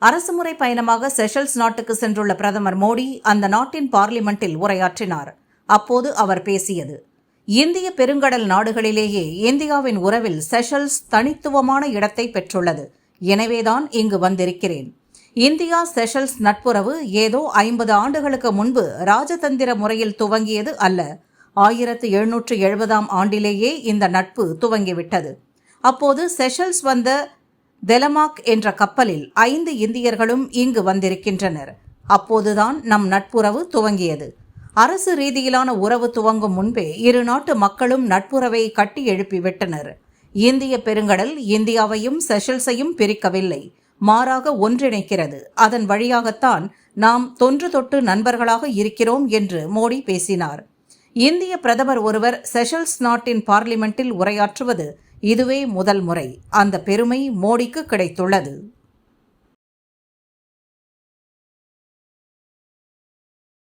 அரசுமுறை பயணமாக செஷல்ஸ் நாட்டுக்கு சென்றுள்ள பிரதமர் மோடி அந்த நாட்டின் பார்லிமெண்டில் உரையாற்றினார். அப்போது அவர் பேசியது, இந்திய பெருங்கடல் நாடுகளிலேயே இந்தியாவின் உறவில் செஷல்ஸ் தனித்துவமான இடத்தை பெற்றுள்ளது. எனவேதான் இங்கு வந்திருக்கிறேன். இந்தியா செஷல்ஸ் நட்புறவு ஏதோ 50 ஆண்டுகளுக்கு முன்பு ராஜதந்திர முறையில் துவங்கியது அல்ல. 1770ஆம் ஆண்டிலேயே இந்த நட்பு துவங்கிவிட்டது. அப்போது செஷல்ஸ் வந்த தெலமாக் என்ற கப்பலில் 5 இந்தியர்களும் இங்கு வந்திருக்கின்றனர். அப்போதுதான் நம் நட்புறவு துவங்கியது. அரசு ரீதியிலான உறவு துவங்கும் முன்பே இரு நாட்டு மக்களும் நட்புறவை கட்டி எழுப்பிவிட்டனர். இந்திய பெருங்கடல் இந்தியாவையும் செஷல்ஸையும் பிரிக்கவில்லை, மாறாக ஒன்றிணைக்கிறது. அதன் வழியாகத்தான் நாம் தொன்று தொட்டு நண்பர்களாக இருக்கிறோம் என்று மோடி பேசினார். இந்திய பிரதமர் ஒருவர் செஷல்ஸ் நாட்டின் பார்லிமெண்டில் உரையாற்றுவது இதுவே முதல் முறை. அந்த பெருமை மோடிக்கு கிடைத்துள்ளது.